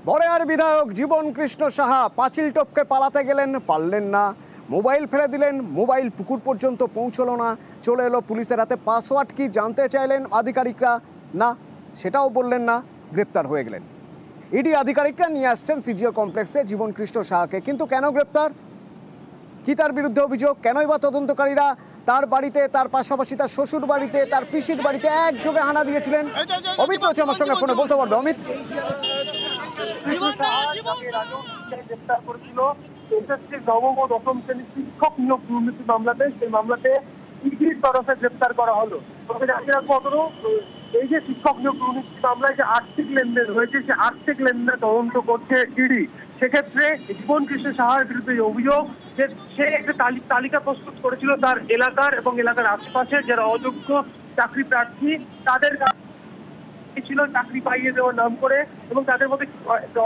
বড়েয়ার বিধায়ক জীবন কৃষ্ণ সাহা পাঁচিল টপকে পালাতে গেলেন, পারলেন না। মোবাইল ফেলে দিলেন, মোবাইল পুকুর পর্যন্ত পৌঁছলো না। চলে এলো পুলিশের হাতে। পাসওয়ার্ড কি জানতে চাইলেন আধিকারিকরা, না সেটাও বললেন না, গ্রেপ্তার হয়ে গেলেন। ইডি আধিকারিকরা নিয়ে আসছেন সিজিও কমপ্লেক্সে জীবন কৃষ্ণ সাহাকে। কিন্তু কেন গ্রেপ্তার, কি তার বিরুদ্ধে অভিযোগ, কেনই বা তদন্তকারীরা তার বাড়িতে, তার পাশাপাশি তার শ্বশুর বাড়িতে, তার পিসির বাড়িতে একযোগে হানা দিয়েছিলেন? অমিত রয়েছে আমার সঙ্গে ফোনে, বলতে পারবে অমিত? গ্রেপ্তার করেছিল এসএসসি নবম ও দশম শ্রেণীর শিক্ষক নিয়োগ দুর্নীতি মামলাতে। সেই মামলাতে ইডির তরফে গ্রেপ্তার করা হলো। তবে জানিয়ে রাখবো এই যে শিক্ষক নিয়োগ দুর্নীতি মামলায় যে আর্থিক লেনদেন হয়েছে, সে আর্থিক লেনদেন তদন্ত করছে ইডি। সেক্ষেত্রে জীবন কৃষ্ণ সাহার বিরুদ্ধে অভিযোগ যে সে একটা তালিকা প্রস্তুত করেছিল তার এলাকার এবং এলাকার আশেপাশে যারা অযোগ্য চাকরি প্রার্থী তাদের ছিল চাকরি পাইয়ে দেওয়ার নাম করে, এবং তাদের মধ্যে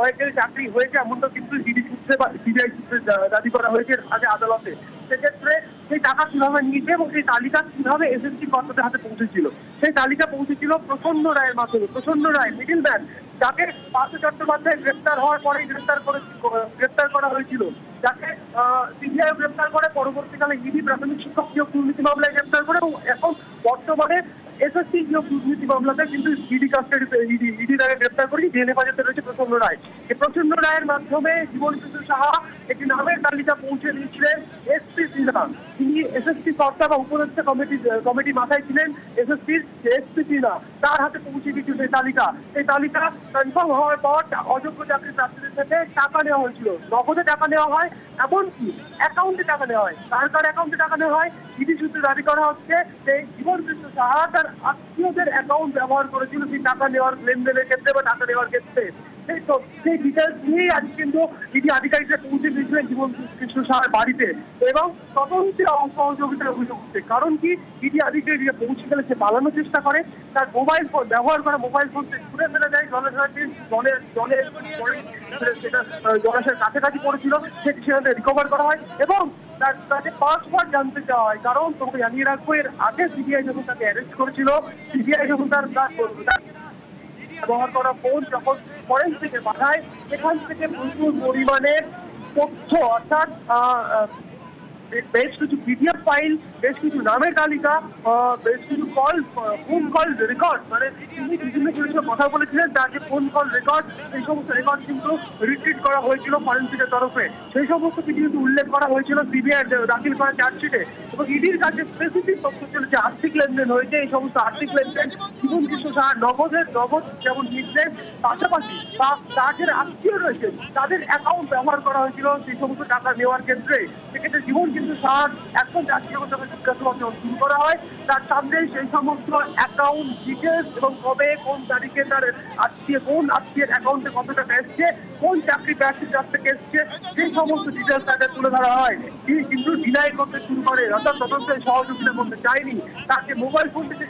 অনেকের চাকরি হয়েছে এমনটা কিন্তু ইডি সূত্রে বা সিবিআই সূত্রে দাবি করা হয়েছে আগে আদালতে। সেক্ষেত্রে সেই টাকা কিভাবে নিয়েছে এবং সেই তালিকা কিভাবে এসএসসি কর্তাদের হাতে পৌঁছেছিল, সেই তালিকা পৌঁছেছিল প্রচন্ড রায়ের মাধ্যমে। প্রচন্ড রায় মিডিল ম্যান, যাকে পার্থ চট্টোপাধ্যায় গ্রেপ্তার হওয়ার পরেই গ্রেপ্তার করা হয়েছিল, যাকে সিবিআই গ্রেপ্তার করে, পরবর্তীকালে ইডি প্রাথমিক শিক্ষক নিয়োগ দুর্নীতি মামলায় গ্রেপ্তার করে, এবং এখন বর্তমানে এসএসসি নিয়োগ দুর্নীতি মামলাতে কিন্তু ইডি কাস্টাডিতে ইডি তাকে গ্রেপ্তার করে জেল হেফাজতে রয়েছে প্রচন্ড রায়। এই প্রচন্ড রায়ের মাধ্যমে জীবন কৃষ্ণ সাহা একটি নামের তালিকা পৌঁছে দিয়েছিলেন এসপি সিনহা। তিনি এসএসসি কর্তা বা উপদেষ্টা কমিটি মাথায় ছিলেন এসএসসির এসপি সিনহা। তার হাতে পৌঁছে দিয়েছিল এই তালিকা। এই তালিকা কনফার্ম হওয়ার পর অযোগ্য চাকরি প্রার্থীদের থেকে টাকা নেওয়া হয়েছিল, নগদে টাকা নেওয়া হয়, এমনকি অ্যাকাউন্টে টাকা নেওয়া হয়। কার অ্যাকাউন্টে টাকা নেওয়া হয়, ইডি সূত্রে দাবি করা হচ্ছে যে জীবন কৃষ্ণ সাহা তার আত্মীয়দের অ্যাকাউন্ট ব্যবহার করেছিল সেই টাকা নেওয়ার লেনদেনের ক্ষেত্রে বা টাকা নেওয়ার ক্ষেত্রে। সেই ডিটেলস নিয়েই আজ কিন্তু ইডি আধিকারিকরা পৌঁছে দিয়েছিলেন জীবন কৃষ্ণ সাহার বাড়িতে এবং তদন্তে অসহযোগিতার অভিযোগ হচ্ছে। কারণ কি, ইডি আধিকারিকরা পৌঁছে গেলে সে পালানোর চেষ্টা করে, তার মোবাইল ফোন ব্যবহার করা মোবাইল ফোন সে ছুঁড়ে ফেলে দেয় সেটা জলাশয়ের কাছাকাছি পড়েছিল, সেটি সেখানে রিকভার করা হয় এবং তাকে পাসওয়ার্ড জানতে চাওয়া হয়। কারণ তোমাকে জানিয়ে রাখবো, এর আগে সিবিআই যখন তাকে অ্যারেস্ট করেছিল, সিবিআই যখন তার ব্যবহার করা ফোন যখন ফরেনসিকে পাঠায়, সেখান থেকে প্রচুর পরিমাণের তথ্য, অর্থাৎ বেশ কিছু পিডিএফ ফাইল, বেশ কিছু নামের তালিকা, বেশ কিছু ফোন কল রেকর্ড, মানে তিনি বিভিন্ন পুলিশের কথা বলেছিলেন, তার যে ফোন কল রেকর্ড, সেই সমস্ত রেকর্ড কিন্তু রিট্রিট করা হয়েছিল ফরেনসিকের তরফে। সেই সমস্ত কিছু কিন্তু উল্লেখ করা হয়েছিল সিবিআই দাখিল করা চার্জশিটে। এবং ইডির কাছে স্পেসিফিক তথ্য ছিল যে আর্থিক লেনদেন হয়েছে। এই সমস্ত আর্থিক লেনদেন জীবন কৃষ্ণ সাহার নগদ যেমন নির্দেশ, পাশাপাশি বা তার যে আত্মীয় রয়েছে তাদের অ্যাকাউন্ট ব্যবহার করা হয়েছিল সেই সমস্ত টাকা নেওয়ার ক্ষেত্রে। সেক্ষেত্রে জীবন কিন্তু সাহার এখন জাতীয়ভাবে জিজ্ঞাসাবাদ শুরু করা হয়। তার সামনে সেই সমস্ত অ্যাকাউন্ট ডিটেলস এবং কবে কোন তারিখে তার কোন আত্মীয়ের অ্যাকাউন্টে কত টাকা এসছে, কোন চাকরি প্রার্থীর কাছ থেকে এসছে, সেই সমস্ত ডিটেলস তাকে তুলে ধরা হয়। তিনি কিন্তু ডিনাই করতে শুরু করে, অর্থাৎ তদন্তের সহযোগিতা করতে চায়নি। তাকে মোবাইল ফোন থেকে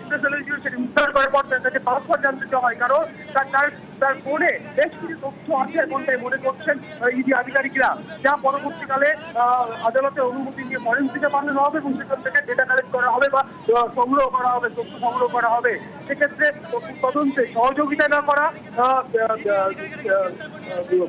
সেটি উদ্ধার করার পর তাকে পাসওয়ার্ড জানতে চাওয়া হয়, কারণ তার ফোনে বেশ কিছু তথ্য আছে এমনটাই মনে করছেন ইডি আধিকারিকরা, যা পরবর্তীকালে আদালতে অনুমতি নিয়ে ফরেনসিকে পাঠানো হবে এবং সেখান থেকে ডেটা কালেক্ট করা হবে বা সংগ্রহ করা হবে, তথ্য সংগ্রহ করা হবে। সেক্ষেত্রে তদন্তে সহযোগিতা না করা,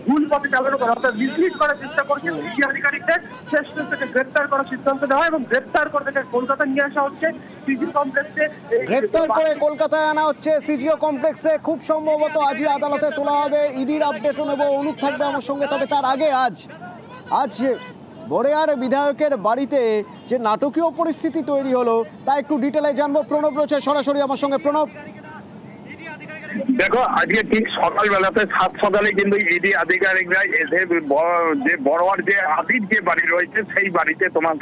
ভুল পথে চালানো করা, অর্থাৎ মিসলিড করার চেষ্টা করছেন ইডি আধিকারিকদের। শেষ থেকে গ্রেপ্তার করার সিদ্ধান্ত নেওয়া হয় এবং গ্রেপ্তার করে তাকে কলকাতা নিয়ে আসা হচ্ছে সিজিও কমপ্লেক্সে। গ্রেপ্তার করে কলকাতায় আনা হচ্ছে সিজিও কমপ্লেক্সে। খুব সম্ভবত আজই আদালতে তোলা হবে। ইডির আপডেটও নেব, অনুপ থাকবে আমার সঙ্গে। তবে তার আগে আজ বড়েয়ার বিধায়কের বাড়িতে যে নাটকীয় পরিস্থিতি তৈরি হলো তা একটু ডিটেলে জানবো। প্রণব রয়েছে সরাসরি আমার সঙ্গে। প্রণব, দেখো, আজকে ঠিক সকালবেলাতে সকালে কিন্তু ইডি আধিকারিকরা এসে যে বড়োয়ার যে আদির যে বাড়ি রয়েছে সেই বাড়িতে তোমার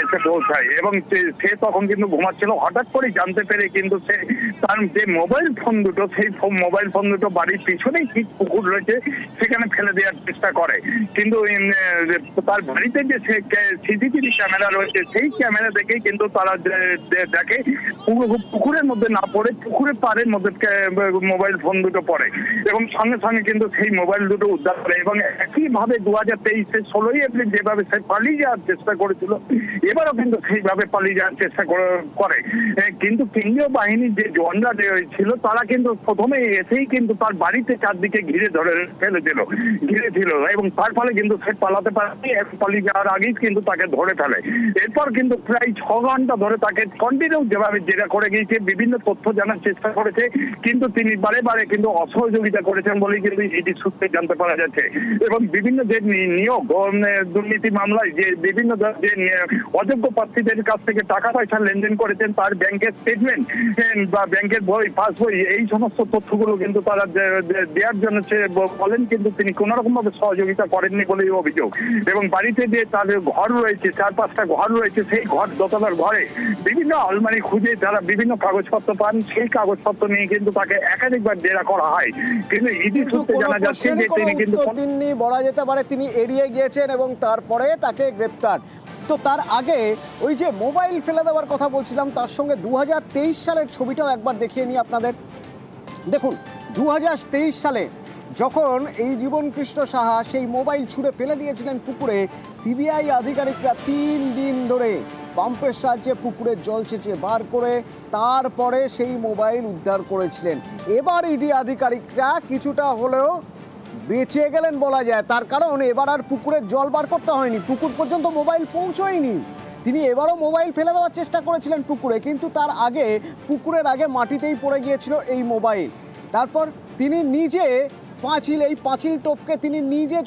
এসে পৌঁছায় এবং সে তখন কিন্তু ঘুমাচ্ছিল। হঠাৎ করে জানতে পেরে কিন্তু সে তার যে মোবাইল ফোন দুটো, সেই মোবাইল ফোন দুটো বাড়ির পিছনেই ঠিক পুকুর রয়েছে সেখানে ফেলে দেওয়ার চেষ্টা করে। কিন্তু তার বাড়িতে যে সিসিটিভি ক্যামেরা রয়েছে সেই ক্যামেরা দেখেই কিন্তু তারা দেখে পুকুরের মধ্যে না পড়ে পুকুরের পাড়ের মধ্যে মোবাইল মোবাইল ফোন দুটো পড়ে এবং সঙ্গে সঙ্গে কিন্তু সেই মোবাইল দুটো উদ্ধার করে। এবং একইভাবে 2023-এর 16ই এপ্রিল যেভাবে সে পালিয়ে যাওয়ার চেষ্টা করেছিল, এবারও কিন্তু সেইভাবে পালিয়ে যাওয়ার চেষ্টা করে। কিন্তু কেন্দ্রীয় বাহিনীর যে জওয়ানরা ছিল তারা কিন্তু প্রথমে এসেই কিন্তু তার বাড়িতে চারদিকে ঘিরে ঘিরেছিল এবং তার ফলে কিন্তু সে পালাতে পারেনি। পালিয়ে যাওয়ার আগেই কিন্তু তাকে ধরে ফেলে। এরপর কিন্তু প্রায় 6 ঘন্টা ধরে তাকে কন্টিনিউ যেভাবে জেরা করে গিয়েছে, বিভিন্ন তথ্য জানার চেষ্টা করেছে, কিন্তু তিনি বারে বারে কিন্তু অসহযোগিতা করেছেন বলেই কিন্তু ইডি সূত্রে জানতে পারা যাচ্ছে। এবং বিভিন্ন যে নিয়োগ দুর্নীতি মামলায় যে বিভিন্ন যে অযোগ্য প্রার্থীদের কাছ থেকে টাকা পয়সা লেনদেন করেছেন, তার ব্যাংকের স্টেটমেন্ট বা ব্যাংকের বই, পাসবই, এই সমস্ত তথ্যগুলো কিন্তু তারা দেওয়ার জন্য বলেন, কিন্তু তিনি কোন রকম ভাবে সহযোগিতা করেননি বলেই অভিযোগ। এবং বাড়িতে যে তার ঘর রয়েছে, 4-5টা ঘর রয়েছে, সেই দোতলার ঘরে বিভিন্ন আলমারি খুঁজে তারা বিভিন্ন কাগজপত্র পান। সেই কাগজপত্র নিয়ে কিন্তু তাকে একাধিকবার জেরা করা হয়, কিন্তু ইডি সূত্রে জানা যাচ্ছে যে তিনি কিন্তু বলা যেতে পারে তিনি এড়িয়ে গিয়েছেন এবং তারপরে তাকে গ্রেপ্তার। তো তার আগে ওই যে মোবাইল ফেলে দেওয়ার কথা বলছিলাম, তার সঙ্গে 2023 সালের ছবিটাও একবার দেখিয়ে নিই আপনাদের। দেখুন 2023 সালে যখন এই জীবনকৃষ্ণ সাহা সেই মোবাইল ছুঁড়ে ফেলে দিয়েছিলেন পুকুরে, সিবিআই আধিকারিকরা 3 দিন ধরে পাম্পের সাহায্যে পুকুরের জল চেঁচিয়ে বার করে তারপরে সেই মোবাইল উদ্ধার করেছিলেন। এবার ইডি আধিকারিকরা কিছুটা হলেও বেঁচে গেলেন বলা যায়, তার কারণ এবার আর পুকুরের জল বার করতে হয়নি, পুকুর পর্যন্ত মোবাইল পৌঁছয়নি। তিনি এবারও মোবাইল ফেলে দেওয়ার চেষ্টা করেছিলেন পুকুরে, কিন্তু তার আগে পুকুরের আগে মাটিতেই পড়ে গিয়েছিল এই মোবাইল। তারপর তিনি নিজে এই পাঁচিল টপকে তিনি নিজে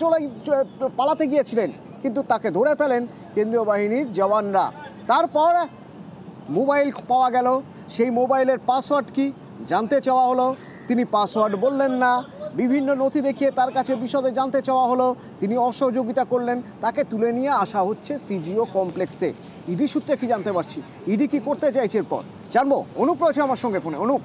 পালাতে গিয়েছিলেন, কিন্তু তাকে ধরে ফেলেন কেন্দ্রীয় বাহিনীর জওয়ানরা। তারপর মোবাইল পাওয়া গেল, সেই মোবাইলের পাসওয়ার্ড কি জানতে চাওয়া হলো, তিনি পাসওয়ার্ড বললেন না। বিভিন্ন নথি দেখিয়ে তার কাছে বিশদে জানতে চাওয়া হলো, তিনি অসহযোগিতা করলেন। তাকে তুলে নিয়ে আসা হচ্ছে সিজিও কমপ্লেক্সে। ইডি সূত্রে কি জানতে পারছি, ইডি কি করতে চাইছে এরপর জানবো। অনুপ রয়েছে আমার সঙ্গে ফোনে। অনুপ,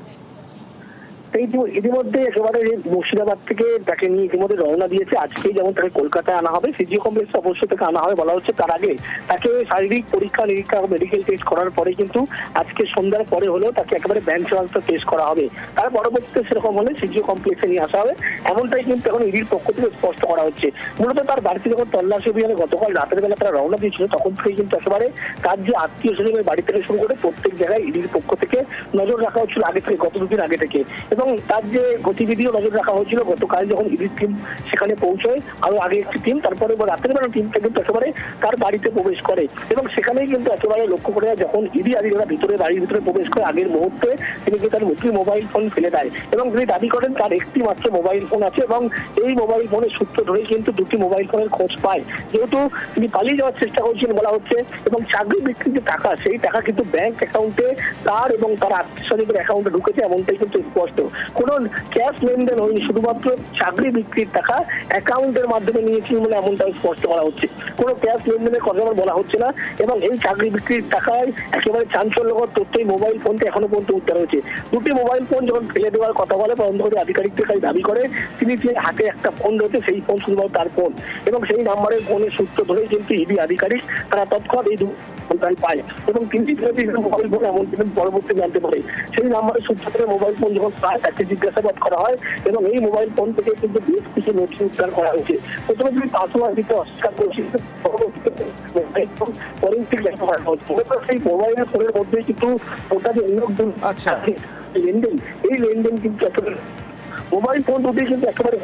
এই ইতিমধ্যে একেবারে মুর্শিদাবাদ থেকে তাকে নিয়ে ইতিমধ্যে রওনা দিয়েছে। আজকেই যেমন তাকে কলকাতায় আনা হবে, সিজিও কমপ্লেক্স অবশ্য থেকে আনা হবে বলা হচ্ছে। তার আগে তাকে শারীরিক পরীক্ষা নিরীক্ষা মেডিকেল টেস্ট করার পরে কিন্তু আজকে সন্ধ্যার পরে হলেও তাকে একেবারে ব্যাংক ট্রান্সফার টেস্ট করা হবে। তার পরবর্তীতে সেরকম হলে সিজিও কমপ্লেক্সে নিয়ে আসা হবে, এমনটাই কিন্তু এখন ইডির পক্ষ থেকে স্পষ্ট করা হচ্ছে। মূলত তার বাড়িতে যখন তল্লাশি অভিযানে গতকাল রাতের বেলা তারা রওনা দিয়েছিল, তখন থেকে কিন্তু একেবারে তার যে আত্মীয় স্বজনের বাড়ি থেকে শুরু করে প্রত্যেক জায়গায় ইডির পক্ষ থেকে নজর রাখা হচ্ছিল আগে থেকে, গত 2 দিন আগে থেকে। এবং তার যে গতিবিধিও নজর রাখা হয়েছিল। গতকাল যখন ইডির টিম সেখানে পৌঁছয়, আরো আগে একটি টিম, তারপরে রাতের বেলা টিমটা কিন্তু একেবারে তার বাড়িতে প্রবেশ করে এবং সেখানেই কিন্তু একেবারে লক্ষ্য করে যখন ইডি আধিকারিকরা বাড়ির ভিতরে প্রবেশ করে, আগের মুহূর্তে তিনি কিন্তু তার একটি মোবাইল ফোন ফেলে দেয় এবং তিনি দাবি করেন তার একটি মাত্র মোবাইল ফোন আছে এবং এই মোবাইল ফোনের সূত্র ধরেই কিন্তু 2টি মোবাইল ফোনের খোঁজ পায়। যেহেতু তিনি পালিয়ে যাওয়ার চেষ্টা করছেন বলা হচ্ছে এবং চাকরি বিক্রির যে টাকা, সেই টাকা কিন্তু ব্যাংক অ্যাকাউন্টে তার এবং তার আত্মীয় স্বজনের অ্যাকাউন্টে ঢুকেছে, এমনটাই কিন্তু স্পষ্ট। কোনো ক্যাশ লেনদেন হয়নি, শুধুমাত্র চাকরি বিক্রির টাকা অ্যাকাউন্টের মাধ্যমে নিয়েছিল বলে এমনটাই স্পষ্ট করা হচ্ছে। কোনো ক্যাশ লেনদেনের কথা বলা হচ্ছে না এবং এই চাকরি বিক্রির টাকায় একেবারে চাঞ্চল্যকর তথ্য এই মোবাইল ফোনটা এখনো পর্যন্ত উদ্ধার হয়েছে। 2টি মোবাইল ফোন যখন ফেলে দেওয়ার কথা বলে তদন্তকারী আধিকারিকদের কাছে দাবি করে তিনি যে হাতে একটা ফোন রয়েছে, সেই ফোন শুধুমাত্র তার ফোন এবং সেই নাম্বারের ফোনের সূত্র ধরেই কিন্তু ইডি আধিকারিক তারা তৎক্ষণাৎ এই পায় এবং 3টি মোবাইল ফোন এমন পরবর্তী জানতে পারে। সেই নাম্বারের সূত্র ধরে মোবাইল ফোন যখন পায় তাকে জিজ্ঞাসাবাদ করা হয় এবং এই মোবাইল ফোন থেকে কিন্তু বেশ কিছু নথি উদ্ধার করা হয়েছে। প্রথমে তিনি পাসওয়ার্ড দিতে অস্বীকার করেছিল, সেই মোবাইলের ফোনের মধ্যে কিন্তু ওটা যে লেনদেন, এই লেনদেন কিন্তু মোবাইল ফোন দুটি কিন্তু একেবারে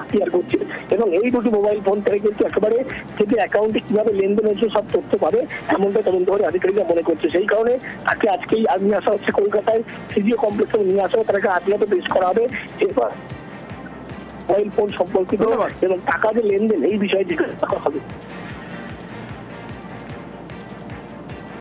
হাতিয়ার করছে এবং এই 2টি মোবাইল ফোন থেকে কিন্তু একেবারে থেকে অ্যাকাউন্টে কিভাবে লেনদেন হচ্ছে সব তথ্য পাবে, এমনটা তদন্তকারী আধিকারিকরা মনে করছে। সেই কারণে তাকে আজকেই নিয়ে আসা হচ্ছে কলকাতায়, সিজিও কমপ্লেক্সে নিয়ে আসা হবে, তাকে আদালতে পেশ করা হবে। এরপর মোবাইল ফোন সম্পর্কিত এবং টাকা যে লেনদেন এই বিষয়ে জিজ্ঞাসা করা হবে।